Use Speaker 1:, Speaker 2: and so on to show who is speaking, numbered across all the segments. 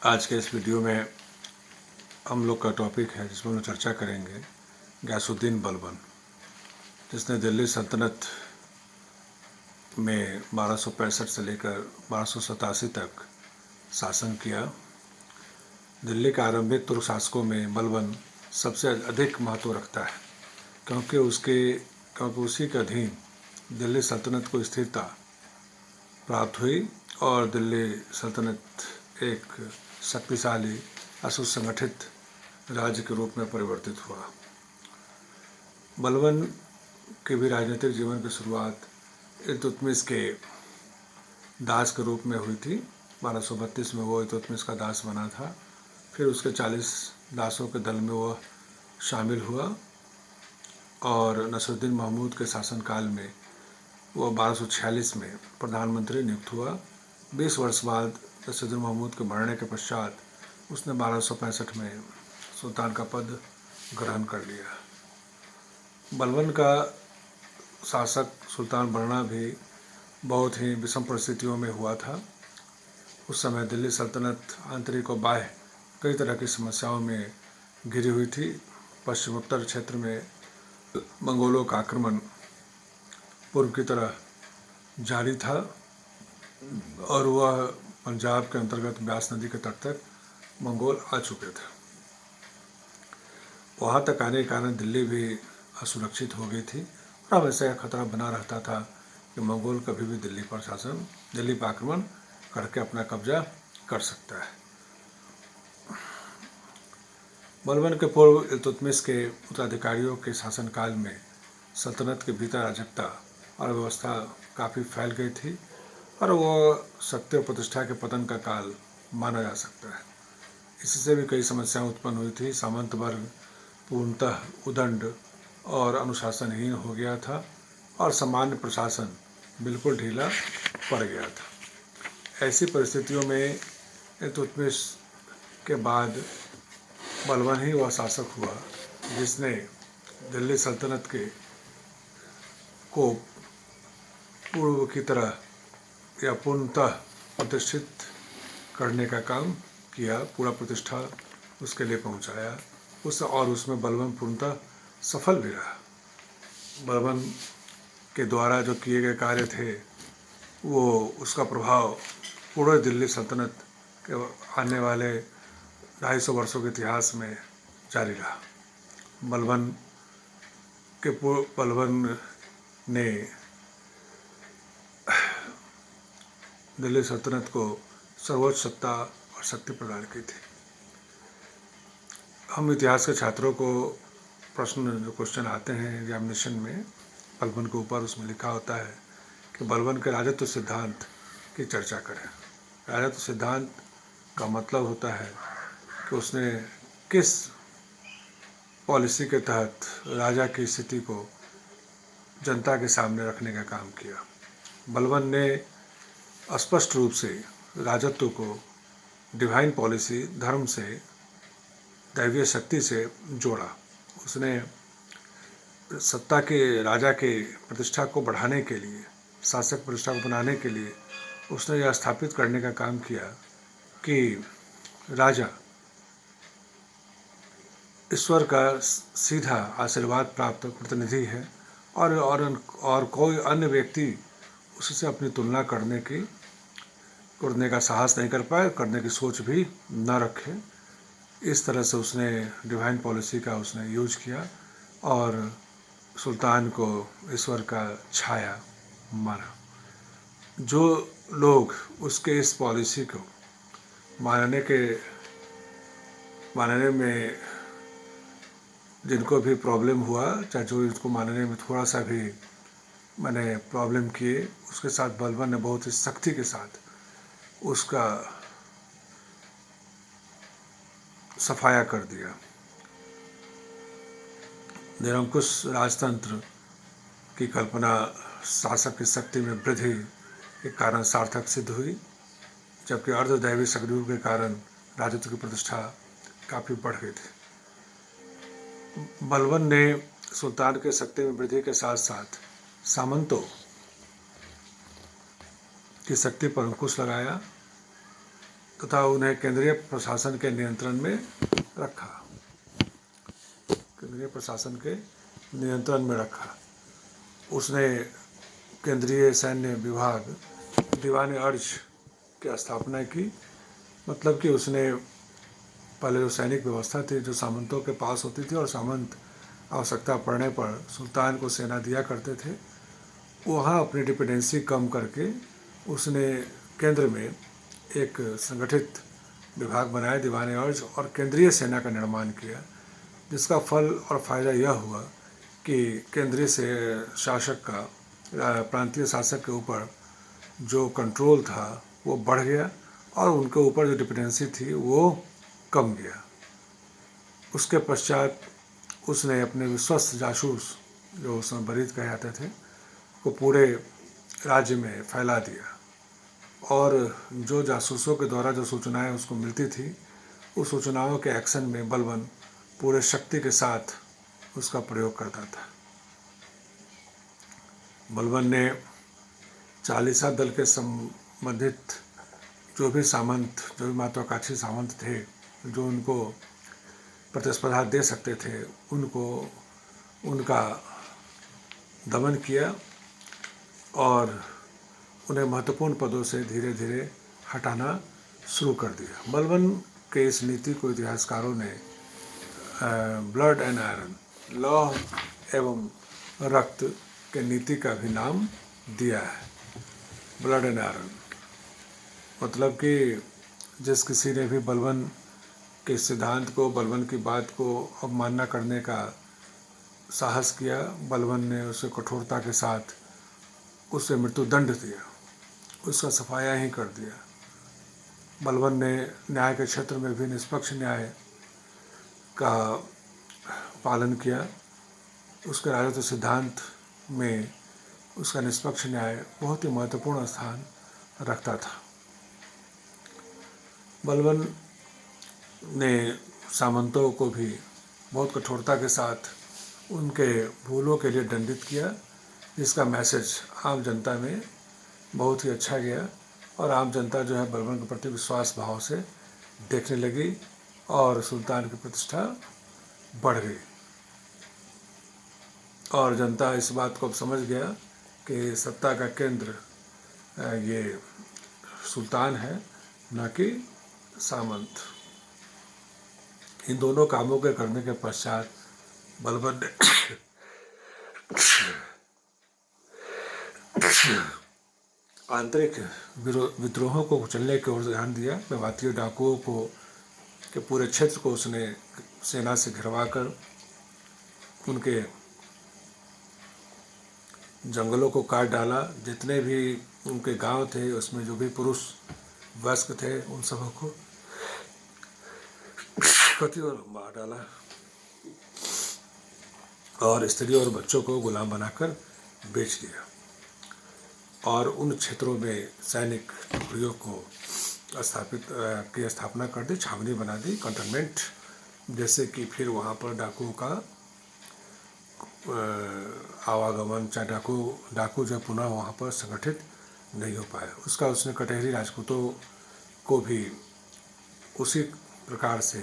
Speaker 1: आज के इस वीडियो में हम लोग का टॉपिक है जिसमें हम चर्चा करेंगे गयासुद्दीन बलबन, जिसने दिल्ली सल्तनत में 1265 से लेकर 1287 तक शासन किया। दिल्ली के आरंभिक तुर्क शासकों में बलबन सबसे अधिक महत्व रखता है, क्योंकि उसी के अधीन दिल्ली सल्तनत को स्थिरता प्राप्त हुई और दिल्ली सल्तनत एक शक्तिशाली असुसंगठित राज्य के रूप में परिवर्तित हुआ। बलबन के भी राजनीतिक जीवन की शुरुआत इल्तुतमिश के दास के रूप में हुई थी। 1232 में वो इल्तुतमिश का दास बना था। फिर उसके 40 दासों के दल में वो शामिल हुआ और नसरुद्दीन महमूद के शासनकाल में वो 1246 में प्रधानमंत्री नियुक्त हुआ। 20 वर्ष बाद नसरुद्दीन महमूद के मरने के पश्चात उसने 1265 में सुल्तान का पद ग्रहण कर लिया। बलबन का शासक सुल्तान बनना भी बहुत ही विषम परिस्थितियों में हुआ था। उस समय दिल्ली सल्तनत आंतरिक और बाह्य कई तरह की समस्याओं में घिरी हुई थी। पश्चिमोत्तर क्षेत्र में मंगोलों का आक्रमण पूर्व की तरह जारी था और वह पंजाब के अंतर्गत ब्यास नदी के तट तक मंगोल आ चुके थे। वहाँ तक आने के कारण दिल्ली भी असुरक्षित हो गई थी और हमेशा यह खतरा बना रहता था कि मंगोल कभी भी दिल्ली पर आक्रमण करके अपना कब्जा कर सकता है। बलबन के पूर्व इल्तुतमिश के उत्तराधिकारियों के शासनकाल में सल्तनत के भीतर अराजकता और व्यवस्था काफ़ी फैल गई थी और वह शक्ति और प्रतिष्ठा के पतन का काल माना जा सकता है। इससे भी कई समस्याएं उत्पन्न हुई थी। सामंत वर्ग पूर्णतः उदंड और अनुशासनहीन हो गया था और सामान्य प्रशासन बिल्कुल ढीला पड़ गया था। ऐसी परिस्थितियों में इल्तुतमिश के बाद बलबन ही वह शासक हुआ जिसने दिल्ली सल्तनत को पूर्व की तरह या पूर्णतः प्रतिष्ठित करने का काम किया, पूरा प्रतिष्ठा उसके लिए पहुंचाया उसमें बलबन पूर्णतः सफल भी रहा। बलबन के द्वारा जो किए गए कार्य थे वो उसका प्रभाव पूरे दिल्ली सल्तनत के आने वाले 250 वर्षों के इतिहास में जारी रहा। बलबन ने दिल्ली सल्तनत को सर्वोच्च सत्ता और शक्ति प्रदान की थी। हम इतिहास के छात्रों को क्वेश्चन आते हैं एग्जामिनेशन में बलबन के ऊपर, उसमें लिखा होता है कि बलबन के राजत्व सिद्धांत की चर्चा करें। राजत्व सिद्धांत का मतलब होता है कि उसने किस पॉलिसी के तहत राजा की स्थिति को जनता के सामने रखने का काम किया। बलबन ने स्पष्ट रूप से राजत्व को डिवाइन पॉलिसी, धर्म से, दैवीय शक्ति से जोड़ा। उसने सत्ता के राजा के प्रतिष्ठा को बढ़ाने के लिए, शासक प्रतिष्ठा को बनाने के लिए उसने यह स्थापित करने का काम किया कि राजा ईश्वर का सीधा आशीर्वाद प्राप्त प्रतिनिधि है और कोई अन्य व्यक्ति उससे अपनी तुलना करने का साहस नहीं कर पाए, करने की सोच भी न रखे। इस तरह से उसने डिवाइन पॉलिसी का उसने यूज किया और सुल्तान को ईश्वर का छाया माना। जो लोग उसके इस पॉलिसी को मानने में जिनको भी प्रॉब्लम हुआ, चाहे जो इसको मानने में थोड़ा सा भी प्रॉब्लम किए, उसके साथ बलबन ने बहुत ही सख्ती के साथ उसका सफाया कर दिया। निरंकुश राजतंत्र की कल्पना शासक की शक्ति में वृद्धि के कारण सार्थक सिद्ध हुई, जबकि अर्धदैवी सद्गुरु के कारण राजत्व की प्रतिष्ठा काफ़ी बढ़ गई थी। बलबन ने सुल्तान के शक्ति में वृद्धि के साथ साथ सामंतों की शक्ति पर अंकुश लगाया तथा उन्हें केंद्रीय प्रशासन के नियंत्रण में रखा। केंद्रीय प्रशासन के नियंत्रण में रखा। उसने केंद्रीय सैन्य विभाग दीवान अर्ज की स्थापना की। मतलब कि उसने पहले जो सैनिक व्यवस्था थी जो सामंतों के पास होती थी और सामंत आवश्यकता पड़ने पर सुल्तान को सेना दिया करते थे, वहाँ अपनी डिपेंडेंसी कम करके उसने केंद्र में एक संगठित विभाग बनाया दीवान अर्ज और केंद्रीय सेना का निर्माण किया, जिसका फल और फायदा यह हुआ कि केंद्रीय से शासक का प्रांतीय शासक के ऊपर जो कंट्रोल था वो बढ़ गया और उनके ऊपर जो डिपेंडेंसी थी वो कम गया। उसके पश्चात उसने अपने विश्वस्त जासूस जो उसमें बरीद कहे जाते थे को पूरे राज्य में फैला दिया और जो जासूसों के द्वारा जो सूचनाएं उसको मिलती थी उस सूचनाओं के एक्शन में बलबन पूरे शक्ति के साथ उसका प्रयोग करता था। बलबन ने चालीसा दल के संबंधित जो भी सामंत, जो भी महत्वाकांक्षी सामंत थे जो उनको प्रतिस्पर्धा दे सकते थे, उनको उनका दमन किया और उन्हें महत्वपूर्ण पदों से धीरे धीरे हटाना शुरू कर दिया। बलबन के इस नीति को इतिहासकारों ने ब्लड एंड आयरन, लौह एवं रक्त के नीति का भी नाम दिया है। ब्लड एंड आयरन मतलब कि जिस किसी ने भी बलबन के सिद्धांत को, बलबन की बात को अवमानना करने का साहस किया, बलबन ने उसे कठोरता के साथ उसे मृत्युदंड दिया, उसका सफाया ही कर दिया। बलबन ने न्याय के क्षेत्र में भी निष्पक्ष न्याय का पालन किया। उसके राजत्व सिद्धांत में उसका निष्पक्ष न्याय बहुत ही महत्वपूर्ण स्थान रखता था। बलबन ने सामंतों को भी बहुत कठोरता के साथ उनके भूलों के लिए दंडित किया, जिसका मैसेज आम जनता में बहुत ही अच्छा गया और आम जनता जो है बलबन के प्रति विश्वास भाव से देखने लगी और सुल्तान की प्रतिष्ठा बढ़ गई और जनता इस बात को अब समझ गया कि सत्ता का केंद्र ये सुल्तान है, न कि सामंत। इन दोनों कामों के करने के पश्चात बलबन ने आंतरिक विद्रोहों को कुचलने की ओर ध्यान दिया। मेवाती डाकुओं को के पूरे क्षेत्र को उसने सेना से घिरवा कर उनके जंगलों को काट डाला। जितने भी उनके गांव थे उसमें जो भी पुरुष वयस्क थे उन सबों को कत्ल और मार डाला और स्त्री और बच्चों को गुलाम बनाकर बेच दिया और उन क्षेत्रों में सैनिक टुकड़ियों को की स्थापना कर दी, छावनी बना दी, कंटोनमेंट, जैसे कि फिर वहाँ पर डाकुओं का आवागमन, चाहे डाकू जो पुनः वहाँ पर संगठित नहीं हो पाए। उसका उसने कटहरी राजपूतों को भी उसी प्रकार से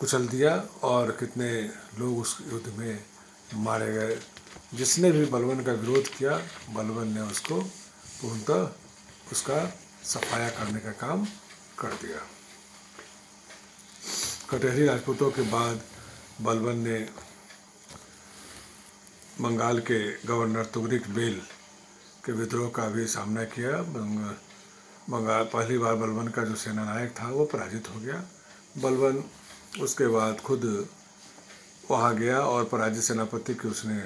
Speaker 1: कुचल दिया और कितने लोग उस युद्ध में मारे गए। जिसने भी बलबन का विरोध किया, बलबन ने उसको पूर्णतः उसका सफाया करने का काम कर दिया। कटहरी राजपूतों के बाद बलबन ने बंगाल के गवर्नर तुगरिक बेल के विद्रोह का भी सामना किया। बंगाल पहली बार बलबन का जो सेना नायक था वो पराजित हो गया। बलबन उसके बाद खुद वहाँ गया और पराजित सेनापति की उसने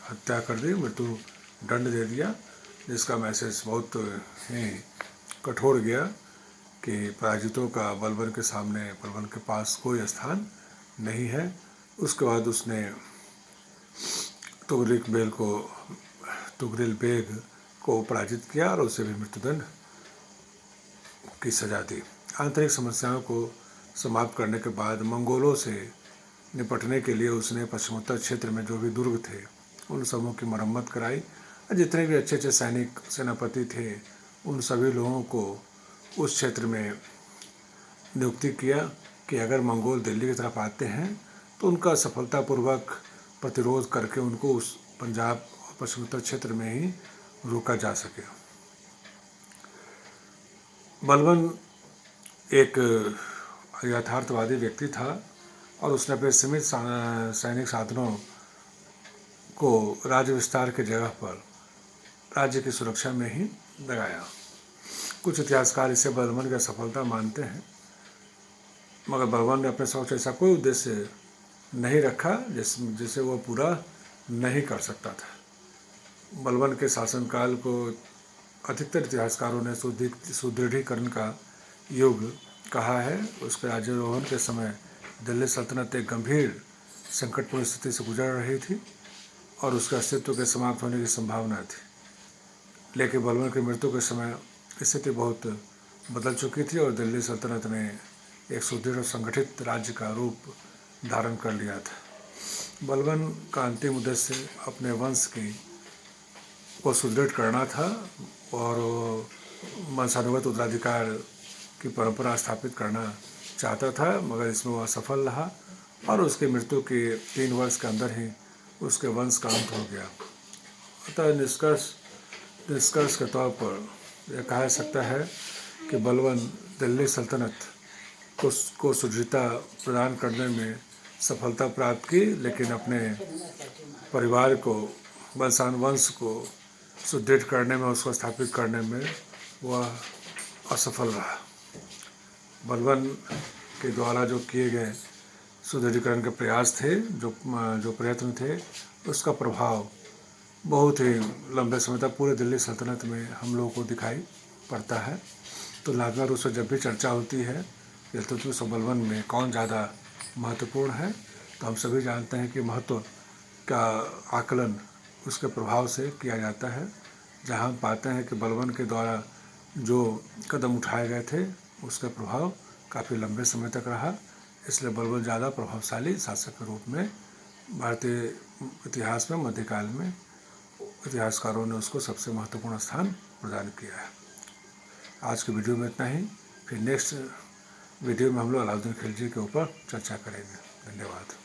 Speaker 1: हत्या कर दी, मृत्यु दंड दे दिया, जिसका मैसेज बहुत ही कठोर गया कि पराजितों का बलबन के सामने, बलबन के पास कोई स्थान नहीं है। उसके बाद उसने तुगरिल बेग को पराजित किया और उसे भी मृत्युदंड की सजा दी। आंतरिक समस्याओं को समाप्त करने के बाद मंगोलों से निपटने के लिए उसने पश्चिमोत्तर क्षेत्र में जो भी दुर्ग थे उन सबों की मरम्मत कराई और जितने भी अच्छे अच्छे सेनापति थे उन सभी लोगों को उस क्षेत्र में नियुक्ति किया कि अगर मंगोल दिल्ली की तरफ आते हैं तो उनका सफलतापूर्वक प्रतिरोध करके उनको उस पंजाब और पश्चिमोत्तर क्षेत्र में ही रोका जा सके। बलबन एक यथार्थवादी व्यक्ति था और उसने अपने सीमित सैनिक साधनों को राज्य विस्तार की जगह पर राज्य की सुरक्षा में ही लगाया। कुछ इतिहासकार इसे बलबन की सफलता मानते हैं, मगर बलबन ने अपने समक्ष ऐसा कोई उद्देश्य नहीं रखा जिसे वह पूरा नहीं कर सकता था। बलबन के शासनकाल को अधिकतर इतिहासकारों ने सुदृढ़ीकरण का युग कहा है। उसके राज्यारोहण के समय दिल्ली सल्तनत एक गंभीर संकटपूर्ण स्थिति से गुजर रही थी और उसके अस्तित्व के समाप्त होने की संभावना थी, लेकिन बलबन की मृत्यु के समय स्थिति बहुत बदल चुकी थी और दिल्ली सल्तनत ने एक सुदृढ़ और संगठित राज्य का रूप धारण कर लिया था। बलबन का अंतिम उद्देश्य अपने वंश को सुदृढ़ करना था और वंशानुगत उत्तराधिकार की परंपरा स्थापित करना चाहता था, मगर इसमें वह सफल रहा और उसकी मृत्यु के 3 वर्ष के अंदर ही उसके वंश का अंत हो गया। अतः निष्कर्ष के तौर पर यह कहा जा सकता है कि बलबन दिल्ली सल्तनत को सुदृढ़ता प्रदान करने में सफलता प्राप्त की, लेकिन अपने परिवार को वंश को सुदृढ़ करने में, उसको स्थापित करने में वह असफल रहा। बलबन के द्वारा जो किए गए सुदृढ़ीकरण के प्रयास थे, जो प्रयत्न थे, उसका प्रभाव बहुत ही लंबे समय तक पूरे दिल्ली सल्तनत में हम लोगों को दिखाई पड़ता है। तुलनात्मक रूप से जब भी चर्चा होती है इल्तुतमिश और बलबन में कौन ज़्यादा महत्वपूर्ण है, तो हम सभी जानते हैं कि महत्व का आकलन उसके प्रभाव से किया जाता है। जहाँ हम पाते हैं कि बलबन के द्वारा जो कदम उठाए गए थे उसका प्रभाव काफ़ी लंबे समय तक रहा, इसलिए बलबन ज़्यादा प्रभावशाली शासक के रूप में भारतीय इतिहास में मध्यकाल में इतिहासकारों ने उसको सबसे महत्वपूर्ण स्थान प्रदान किया है। आज के वीडियो में इतना ही, फिर नेक्स्ट वीडियो में हम लोग अलाउद्दीन खिलजी के ऊपर चर्चा करेंगे। धन्यवाद।